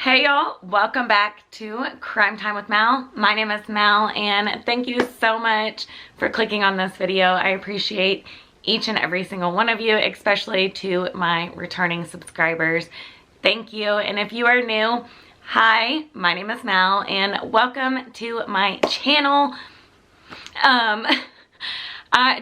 Hey y'all, welcome back to Crime Time with Mal. My name is Mal and thank you so much for clicking on this video. I appreciate each and every single one of you, especially to my returning subscribers. Thank you. And if you are new, hi, my name is Mal and welcome to my channel.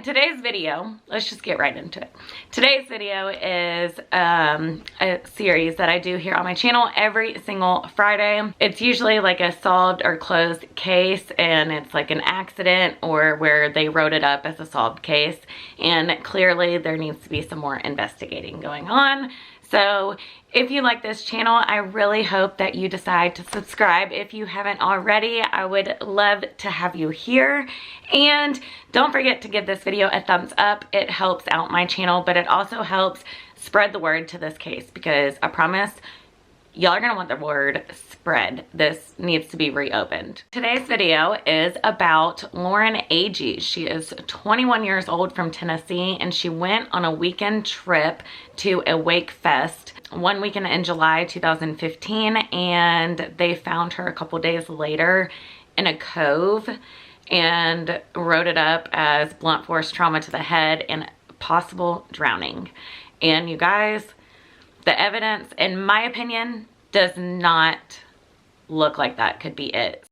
Today's video, let's just get right into it. Today's video is a series that I do here on my channel every single Friday. It's usually like a solved or closed case, and it's like an accident or where they wrote it up as a solved case, and clearly there needs to be some more investigating going on. So if you like this channel, I really hope that you decide to subscribe. If you haven't already, I would love to have you here. And don't forget to give this video a thumbs up. It helps out my channel, but it also helps spread the word to this case, because I promise y'all are gonna want the word spread. This needs to be reopened. Today's video is about Lauren Agee. She is 21 years old from Tennessee, and she went on a weekend trip to a WakeFest one weekend in July 2015, and they found her a couple days later in a cove and wrote it up as blunt force trauma to the head and possible drowning. And you guys, the evidence, in my opinion, does not look like that could be it.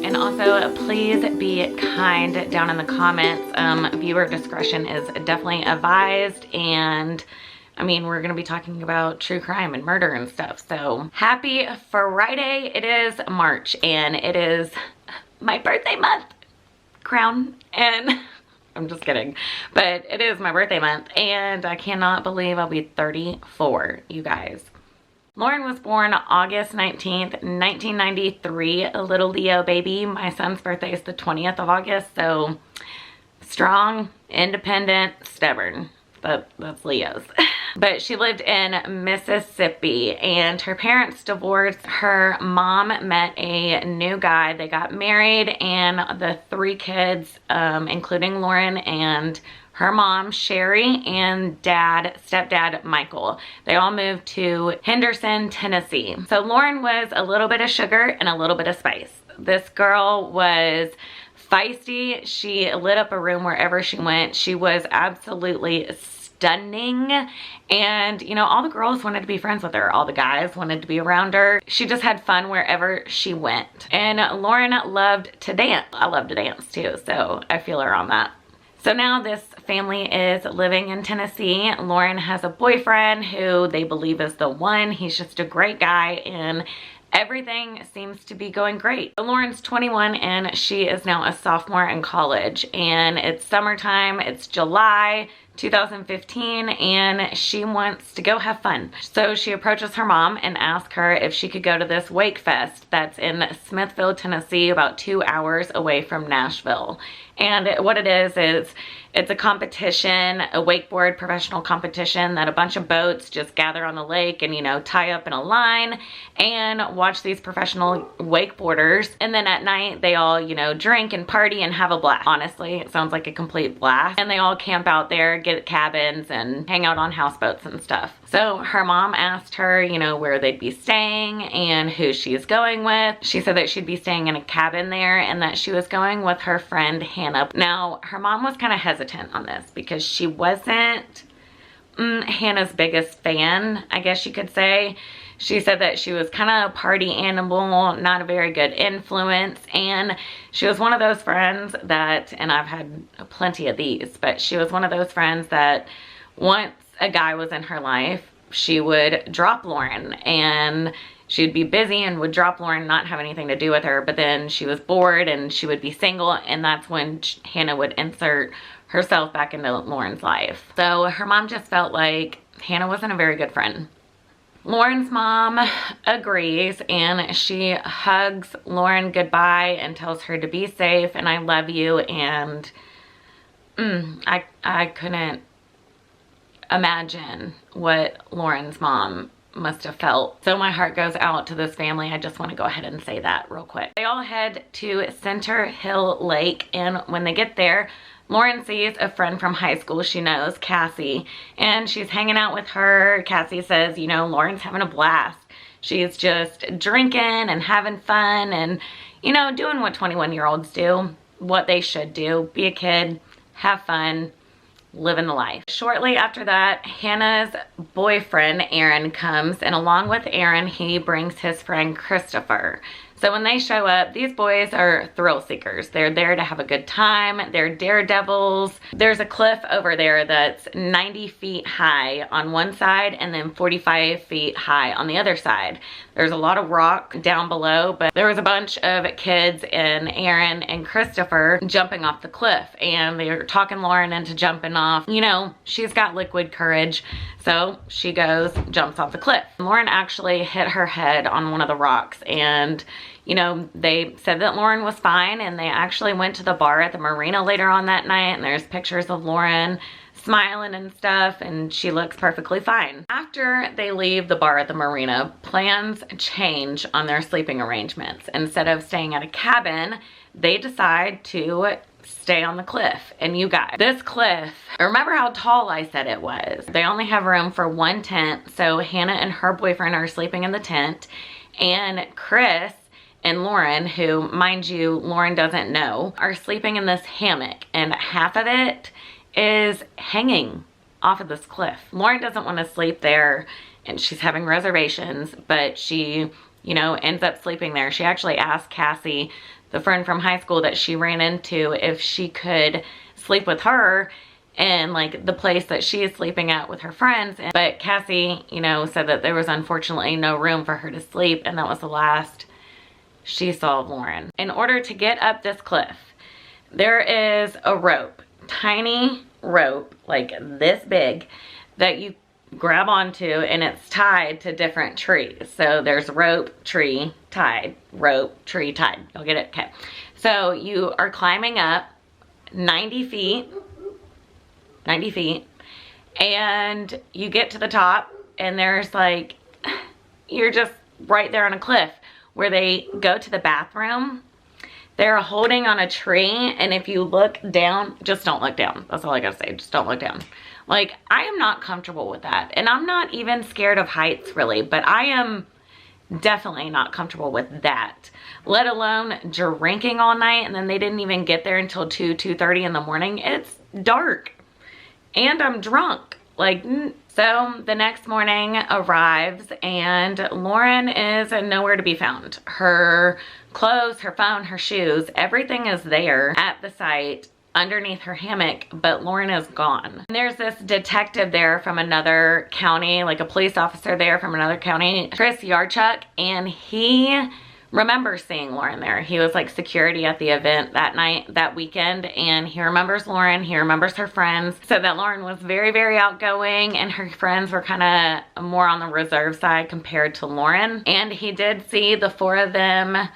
And also, please be kind down in the comments. Viewer discretion is definitely advised, and I mean, we're gonna be talking about true crime and murder and stuff. So happy Friday. It is March and it is my birthday month, crown, and I'm just kidding, but it is my birthday month and I cannot believe I'll be 34, you guys. Lauren was born August 19th, 1993, a little Leo baby. My son's birthday is the 20th of August, so strong, independent, stubborn. That's Leo's. But she lived in Mississippi and her parents divorced. Her mom met a new guy. They got married, and the three kids, including Lauren and her mom, Sherry, and stepdad, Michael, they all moved to Henderson, Tennessee. So Lauren was a little bit of sugar and a little bit of spice. This girl was feisty. She lit up a room wherever she went. She was absolutely stunning, and you know, all the girls wanted to be friends with her. All the guys wanted to be around her. She just had fun wherever she went. And Lauren loved to dance. I love to dance too, so I feel her on that. So now this family is living in Tennessee. Lauren has a boyfriend who they believe is the one. He's just a great guy, and everything seems to be going great. Lauren's 21 and she is now a sophomore in college, and it's summertime. It's July 2015 and she wants to go have fun. So she approaches her mom and asks her if she could go to this WakeFest that's in Smithville, Tennessee, about 2 hours away from Nashville. And what it is it's a competition, a wakeboard professional competition that a bunch of boats just gather on the lake and, you know, tie up in a line and watch these professional wakeboarders. And then at night they all, you know, drink and party and have a blast. Honestly, it sounds like a complete blast. And they all camp out there, get cabins, and hang out on houseboats and stuff. So her mom asked her, you know, where they'd be staying and who she's going with. She said that she'd be staying in a cabin there and that she was going with her friend Hannah. Now, her mom was kind of hesitant on this because she wasn't Hannah's biggest fan, I guess you could say. She said that she was kind of a party animal, not a very good influence, and she was one of those friends that, and I've had plenty of these, but she was one of those friends that once a guy was in her life, she would drop Lauren, and she'd be busy and would drop Lauren, not have anything to do with her, but then she was bored and she would be single, and that's when Hannah would insert herself back into Lauren's life. So her mom just felt like Hannah wasn't a very good friend. Lauren's mom agrees and she hugs Lauren goodbye and tells her to be safe and I love you, and I couldn't imagine what Lauren's mom must have felt. So my heart goes out to this family. I just want to go ahead and say that real quick. They all head to Center Hill Lake, and when they get there, Lauren sees a friend from high school she knows, Cassie, and she's hanging out with her. Cassie says, you know, Lauren's having a blast. She's just drinking and having fun and, you know, doing what 21-year-olds do, what they should do. Be a kid, have fun, living the life. Shortly after that, Hannah's boyfriend, Aaron, comes, and along with Aaron, he brings his friend, Christopher. So when they show up, these boys are thrill seekers. They're there to have a good time. They're daredevils. There's a cliff over there that's 90 feet high on one side and then 45 feet high on the other side. There's a lot of rock down below, but there was a bunch of kids and Aaron and Christopher jumping off the cliff, and they were talking Lauren into jumping off. You know, she's got liquid courage, so she goes, jumps off the cliff. Lauren actually hit her head on one of the rocks, and you know, they said that Lauren was fine, and they actually went to the bar at the marina later on that night, and there's pictures of Lauren smiling and stuff, and she looks perfectly fine. After they leave the bar at the marina, plans change on their sleeping arrangements. Instead of staying at a cabin, they decide to stay on the cliff. And you guys, this cliff, remember how tall I said it was? They only have room for one tent, so Hannah and her boyfriend are sleeping in the tent, and Chris and Lauren, who, mind you, Lauren doesn't know, are sleeping in this hammock, and half of it is hanging off of this cliff. Lauren doesn't want to sleep there, and she's having reservations, but she, you know, ends up sleeping there. She actually asked Cassie, the friend from high school that she ran into, if she could sleep with her in like the place that she is sleeping at with her friends. But Cassie, you know, said that there was unfortunately no room for her to sleep, and that was the last she saw of Lauren. In order to get up this cliff, there is a rope, tiny rope, like this big, that you grab onto, and it's tied to different trees. So there's rope, tree, tied, rope, tree, tied. You'll get it? Okay. So you are climbing up 90 feet, and you get to the top, and there's like, you're just right there on a cliff where they go to the bathroom. They're holding on a tree, and if you look down, just don't look down. That's all I gotta say, just don't look down. Like, I am not comfortable with that, and I'm not even scared of heights really, but I am definitely not comfortable with that, let alone drinking all night, and then they didn't even get there until 2:30 in the morning. It's dark, and I'm drunk. Like, so the next morning arrives, and Lauren is nowhere to be found. Her clothes, her phone, her shoes, everything is there at the site underneath her hammock, but Lauren is gone. And there's this detective there from another county, like a police officer there from another county, Chris Yarchuk, and he remembers seeing Lauren there. He was like security at the event that night, that weekend, and he remembers Lauren, he remembers her friends. So that Lauren was very, very outgoing, and her friends were kind of more on the reserve side compared to Lauren. And he did see the four of them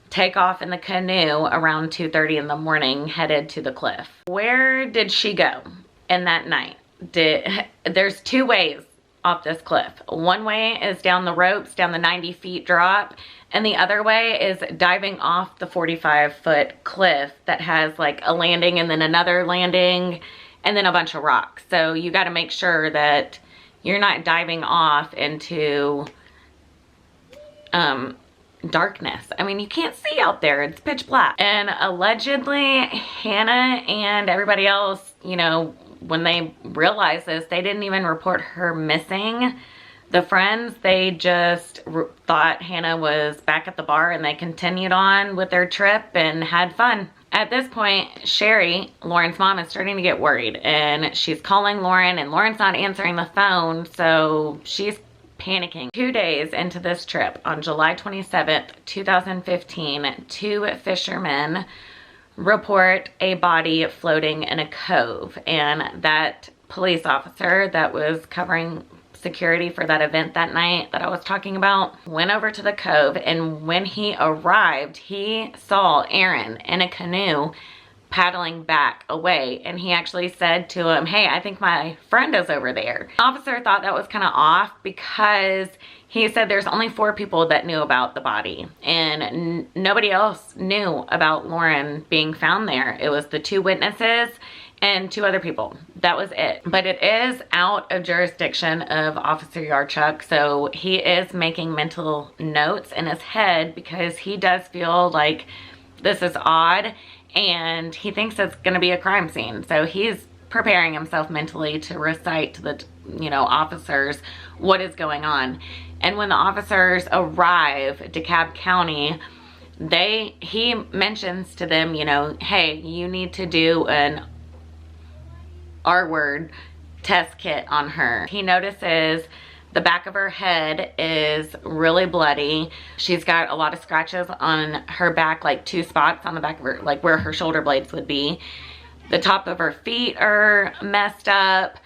take off in the canoe around 2:30 in the morning, headed to the cliff. Where did she go in that night? There's two ways off this cliff. One way is down the ropes, down the 90 feet drop, and the other way is diving off the 45-foot cliff that has like a landing and then another landing and then a bunch of rocks. So you got to make sure that you're not diving off into darkness. I mean, you can't see out there, it's pitch black. And allegedly Hannah and everybody else, you know, when they realized this, they didn't even report her missing. The friends, they just thought Hannah was back at the bar, and they continued on with their trip and had fun. At this point, Sherry, Lauren's mom, is starting to get worried, and she's calling Lauren, and Lauren's not answering the phone, so she's panicking. 2 days into this trip, on July 27th, 2015, two fishermen report a body floating in a cove, and that police officer that was covering security for that event that night that I was talking about went over to the cove, and when he arrived, he saw Aaron in a canoe paddling back away, and he actually said to him, hey, I think my friend is over there. The officer thought that was kind of off because he said there's only 4 people that knew about the body, and nobody else knew about Lauren being found there. It was the 2 witnesses and 2 other people. That was it. But it is out of jurisdiction of Officer Yarchuk, so he is making mental notes in his head because he does feel like this is odd, and he thinks it's going to be a crime scene. So he's preparing himself mentally to recite to the, officers what is going on. And when the officers arrive at DeKalb County, he mentions to them, hey, you need to do an R-word test kit on her. He notices the back of her head is really bloody. She's got a lot of scratches on her back, like 2 spots on the back of her, like where her shoulder blades would be. The top of her feet are messed up.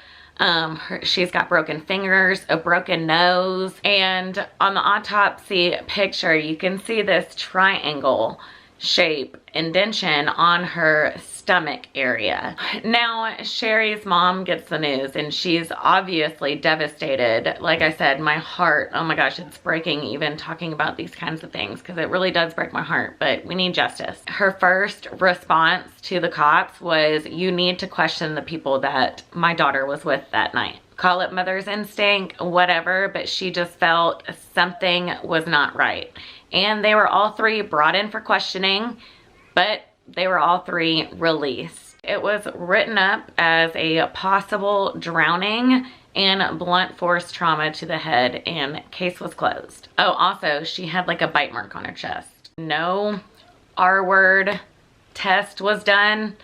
She's got broken fingers, a broken nose, and on the autopsy picture, you can see this triangle shape indentation on her stomach area. Now, Sherry's mom gets the news, and she's obviously devastated. Like I said, my heart, oh my gosh, it's breaking even talking about these kinds of things, because it really does break my heart, but we need justice. Her first response to the cops was, you need to question the people that my daughter was with that night. Call it mother's instinct, whatever, but she just felt something was not right. And they were all 3 brought in for questioning, but they were all 3 released. It was written up as a possible drowning and blunt force trauma to the head, and case was closed. Oh, also, she had like a bite mark on her chest. No R-word test was done.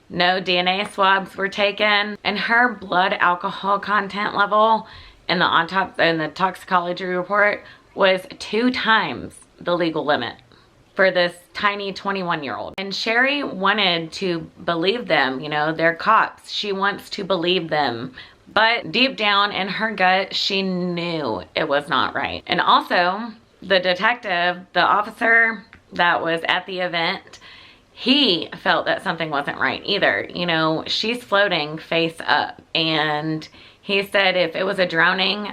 No DNA swabs were taken, and her blood alcohol content level in the autopsy and the toxicology report was 2 times the legal limit for this tiny 21-year-old. And Sherry wanted to believe them, they're cops. She wants to believe them. But deep down in her gut, she knew it was not right. And also, the detective, the officer that was at the event, he felt that something wasn't right either. She's floating face up, and he said if it was a drowning,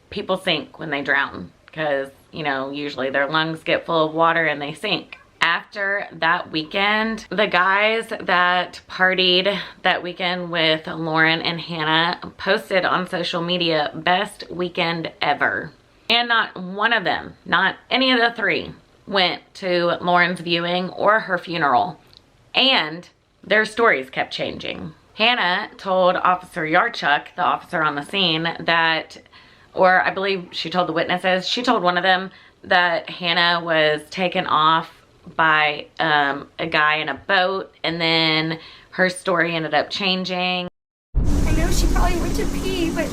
people sink when they drown because, usually their lungs get full of water and they sink. After that weekend, the guys that partied that weekend with Lauren and Hannah posted on social media, best weekend ever. And not one of them, not any of the 3, went to Lauren's viewing or her funeral, and their stories kept changing. Hannah told Officer Yarchuk, the officer on the scene, that, or I believe she told the witnesses, she told one of them that Hannah was taken off by a guy in a boat, and then her story ended up changing. I know she probably went to pee, but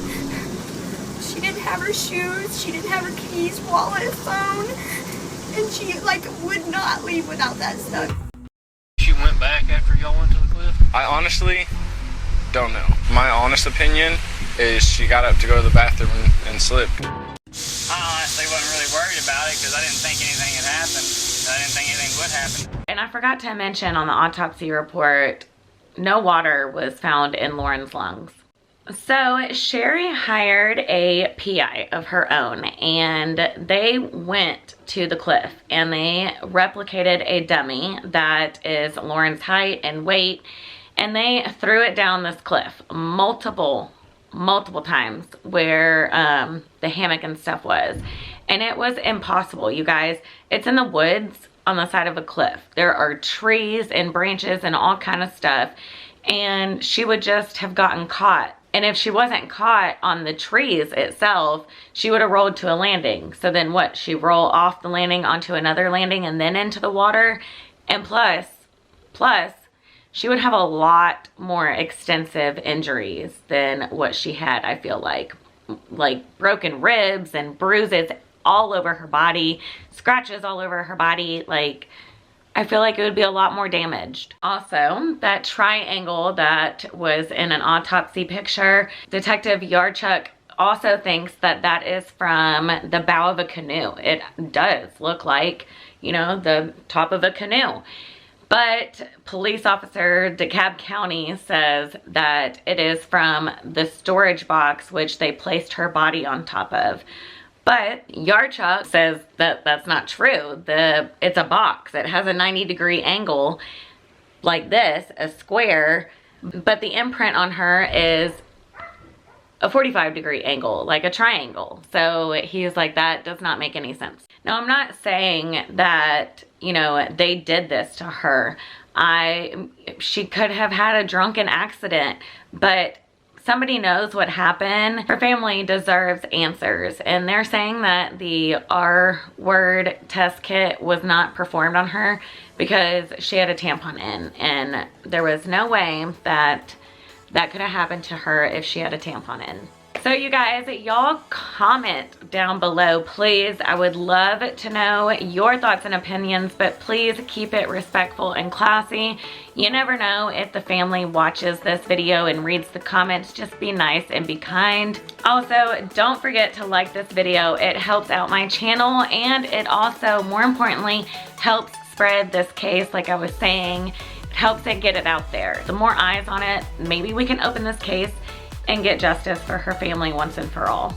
she didn't have her shoes, she didn't have her keys, wallet, phone, and she would not leave without that stuff. She went back after y'all went to the cliff? I honestly don't know. My honest opinion is she got up to go to the bathroom and slipped. I honestly wasn't really worried about it because I didn't think anything had happened. I didn't think anything would happen. And I forgot to mention on the autopsy report, no water was found in Lauren's lungs. So Sherry hired a PI of her own, and they went to the cliff and they replicated a dummy that is Lauren's height and weight, and they threw it down this cliff multiple times where the hammock and stuff was, and it was impossible, you guys. It's in the woods on the side of a cliff. There are trees and branches and all kind of stuff, and she would just have gotten caught. And if she wasn't caught on the trees itself, she would have rolled to a landing. So then what? She roll off the landing onto another landing and then into the water. And plus, she would have a lot more extensive injuries than what she had, I feel like broken ribs and bruises all over her body, scratches all over her body. I feel like it would be a lot more damaged. Also, that triangle that was in an autopsy picture, Detective Yarchuk also thinks that that is from the bow of a canoe. It does look like, the top of a canoe. But police officer DeKalb County says that it is from the storage box which they placed her body on top of. But Yarchuk says that that's not true. It's a box. It has a 90-degree angle like this, a square, but the imprint on her is a 45-degree angle, like a triangle. So he's like, that does not make any sense. Now, I'm not saying that, you know, they did this to her. She could have had a drunken accident, but somebody knows what happened. Her family deserves answers, and they're saying that the R-word test kit was not performed on her because she had a tampon in, and there was no way that that could have happened to her if she had a tampon in. So you guys, y'all comment down below, please. I would love to know your thoughts and opinions, but please keep it respectful and classy. You never know if the family watches this video and reads the comments. Just be nice and be kind. Also, don't forget to like this video. It helps out my channel, and it also, more importantly, helps spread this case, like I was saying. It helps it get it out there. The more eyes on it, maybe we can open this case and get justice for her family once and for all.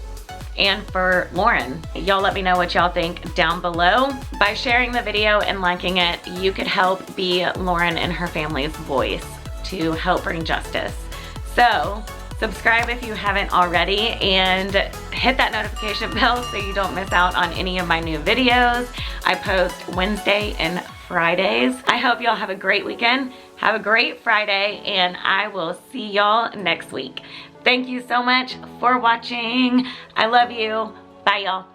And for Lauren. Y'all let me know what y'all think down below. By sharing the video and liking it, you could help be Lauren and her family's voice to help bring justice. So subscribe if you haven't already, and hit that notification bell so you don't miss out on any of my new videos. I post Wednesday and Fridays. I hope y'all have a great weekend. Have a great Friday, and I will see y'all next week. Thank you so much for watching. I love you. Bye,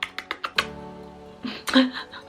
y'all.